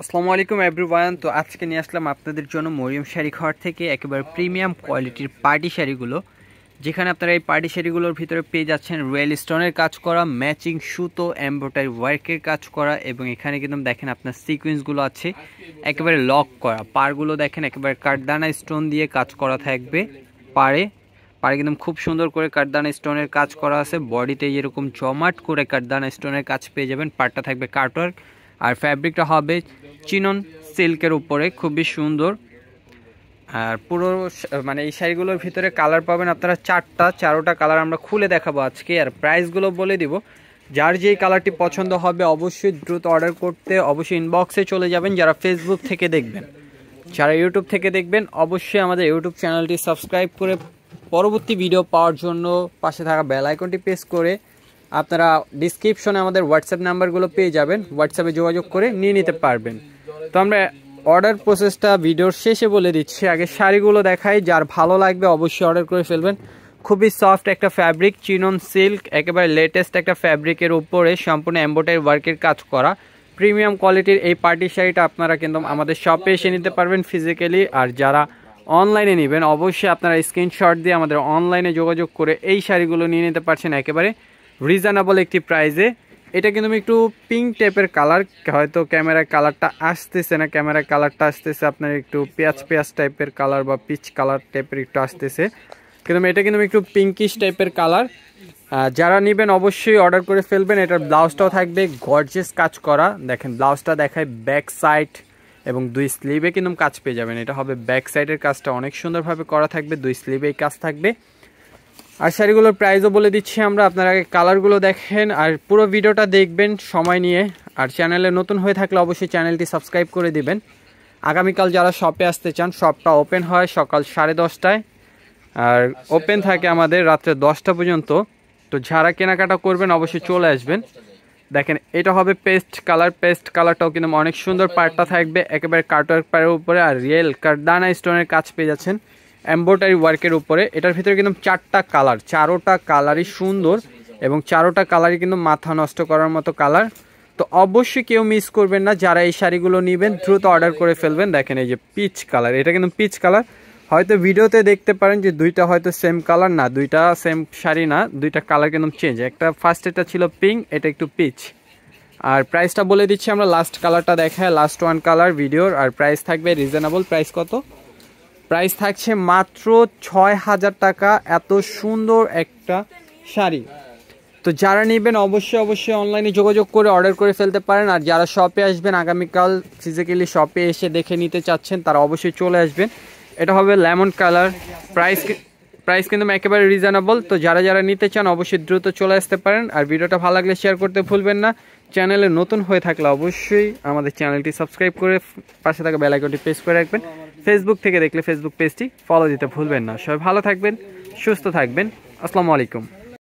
আসসালামু আলাইকুম এভরিওয়ান। তো আজকে নিয়ে আসলাম আপনাদের জন্য মরিয়ম শাড়ি ঘর থেকে একেবারে প্রিমিয়াম কোয়ালিটির পার্টি শাড়িগুলো, যেখানে আপনারা এই পার্টি শাড়িগুলোর ভিতরে পেয়ে যাচ্ছেন রয়্যাল স্টোনের কাজ করা, ম্যাচিং সুতো, এমব্রয়ডারি ওয়ার্কের কাজ করা, এবং এখানে কিন্তু দেখেন আপনার সিকোয়েন্সগুলো আছে একেবারে লক করা। পাড়গুলো দেখেন একেবারে কাঠদানা স্টোন দিয়ে কাজ করা থাকবে। পাড়ে কিন্তু খুব সুন্দর করে কাঠদানা স্টোনের কাজ করা আছে। বডিতে এরকম জমাট করে কাঠদানা স্টোনের কাজ পেয়ে যাবেন। পাড়টা থাকবে কাটওয়ার্ক, আর ফ্যাব্রিকটা হবে চিনন সিল্কের উপরে, খুবই সুন্দর। আর পুরো মানে এই শাড়িগুলোর ভিতরে কালার পাবেন আপনারা চারোটা কালার আমরা খুলে দেখাবো আজকে, আর প্রাইসগুলো বলে দিব। যার যেই কালারটি পছন্দ হবে অবশ্যই দ্রুত অর্ডার করতে অবশ্যই ইনবক্সে চলে যাবেন। যারা ফেসবুক থেকে দেখবেন, যারা ইউটিউব থেকে দেখবেন, অবশ্যই আমাদের ইউটিউব চ্যানেলটি সাবস্ক্রাইব করে পরবর্তী ভিডিও পাওয়ার জন্য পাশে থাকা বেল আইকনটি প্রেস করে আপনারা ডিসক্রিপশনে আমাদের হোয়াটসঅ্যাপ নাম্বারগুলো পেয়ে যাবেন। হোয়াটসঅ্যাপে যোগাযোগ করে নিয়ে নিতে পারবেন। তো আমরা অর্ডার প্রসেসটা ভিডিওর শেষে বলে দিচ্ছি। আগে শাড়িগুলো দেখাই, যার ভালো লাগবে অবশ্যই অর্ডার করে ফেলবেন। খুবই সফট একটা ফ্যাব্রিক, চিনন সিল্ক, একেবারে লেটেস্ট একটা ফ্যাব্রিকের উপরে সম্পূর্ণ এমব্রয়ডারি ওয়ার্কের কাজ করা প্রিমিয়াম কোয়ালিটির এই পার্টি শাড়িটা আপনারা কিন্তু আমাদের শপে এসে নিতে পারবেন ফিজিক্যালি। আর যারা অনলাইনে নেবেন অবশ্যই আপনারা স্ক্রিনশট দিয়ে আমাদের অনলাইনে যোগাযোগ করে এই শাড়িগুলো নিয়ে নিতে পারছেন একেবারে রিজনেবল একটি প্রাইসে। এটা কিন্তু একটু পিঙ্ক টাইপের কালার, হয়তো ক্যামেরায় কালারটা আসতেছে না, ক্যামেরায় কালারটা আসতেছে আপনার একটু পেঁয়াজ টাইপের কালার বা পিচ কালার টাইপের একটু আসতেছে, কিন্তু এটা কিন্তু একটু পিঙ্কিশ টাইপের কালার। যারা নেবেন অবশ্যই অর্ডার করে ফেলবেন। এটার ব্লাউজটাও থাকবে গর্জিয়াস কাজ করা। দেখেন ব্লাউজটা দেখায় ব্যাক সাইড এবং দুই স্লিভে কিন্তু কাজ পেয়ে যাবেন। এটা হবে ব্যাক সাইডের কাজটা অনেক সুন্দরভাবে করা থাকবে, দুই স্লিভে এই কাজ থাকবে। আর শাড়িগুলোর প্রাইসও বলে দিচ্ছি আমরা, আপনারা আগে কালারগুলো দেখেন আর পুরো ভিডিওটা দেখবেন সময় নিয়ে। আর চ্যানেলে নতুন হয়ে থাকলে অবশ্যই চ্যানেলটি সাবস্ক্রাইব করে দিবেন। আগামীকাল যারা শপে আসতে চান, শপটা ওপেন হয় সকাল 10:30টায় আর ওপেন থাকে আমাদের রাত্রে 10টা পর্যন্ত। তো যারা কেনাকাটা করবেন অবশ্যই চলে আসবেন। দেখেন এটা হবে পেস্ট কালারটাও কিন্তু অনেক সুন্দর। পাড়টা থাকবে একেবারে কাটওয়ার্ক পাড়ের উপরে, আর রিয়েল কাঠদানা স্টোনের কাজ পেয়ে যাচ্ছেন এমব্রয়ডারি ওয়ার্কের উপরে। এটার ভিতরে কিন্তু চারোটা কালারই সুন্দর এবং চারোটা কালারই কিন্তু মাথা নষ্ট করার মতো কালার। তো অবশ্যই কেউ মিস করবেন না, যারা এই শাড়িগুলো নেবেন দ্রুত অর্ডার করে ফেলবেন। দেখেন এই যে পিচ কালার, এটা কিন্তু পিচ কালার। হয়তো ভিডিওতে দেখতে পারেন যে দুইটা হয়তো সেম কালার, না দুইটা সেম শাড়ি না, দুইটা কালার কিন্তু চেঞ্জ। একটা ফার্স্ট এটা ছিল পিঙ্ক, এটা একটু পিচ। আর প্রাইসটা বলে দিচ্ছি আমরা, লাস্ট কালারটা দেখায়, লাস্ট ওয়ান কালার ভিডিওর। আর প্রাইস থাকবে রিজনেবল। প্রাইস কত? প্রাইস থাকছে মাত্র 6000 টাকা। এত সুন্দর একটা শাড়ি। তো যারা নেবেন অবশ্যই অনলাইনে যোগাযোগ করে অর্ডার করে ফেলতে পারেন। আর যারা শপে আসবেন আগামীকাল ফিজিক্যালি শপে এসে দেখে নিতে চাচ্ছেন, তারা অবশ্যই চলে আসবেন। এটা হবে লেমন কালার। প্রাইস কিন্তু একেবারে রিজনেবল। তো যারা নিতে চান অবশ্যই দ্রুত চলে আসতে পারেন। আর ভিডিওটা ভালো লাগলে শেয়ার করতে ভুলবেন না। চ্যানেলে নতুন হয়ে থাকলে অবশ্যই আমাদের চ্যানেলটি সাবস্ক্রাইব করে পাশে থাকা বেল আইকনটি প্রেস করে রাখবেন। ফেসবুক থেকে দেখলে ফেসবুক পেজটি ফলো দিতে ভুলবেন না। সবাই ভালো থাকবেন, সুস্থ থাকবেন। আসসালামু আলাইকুম।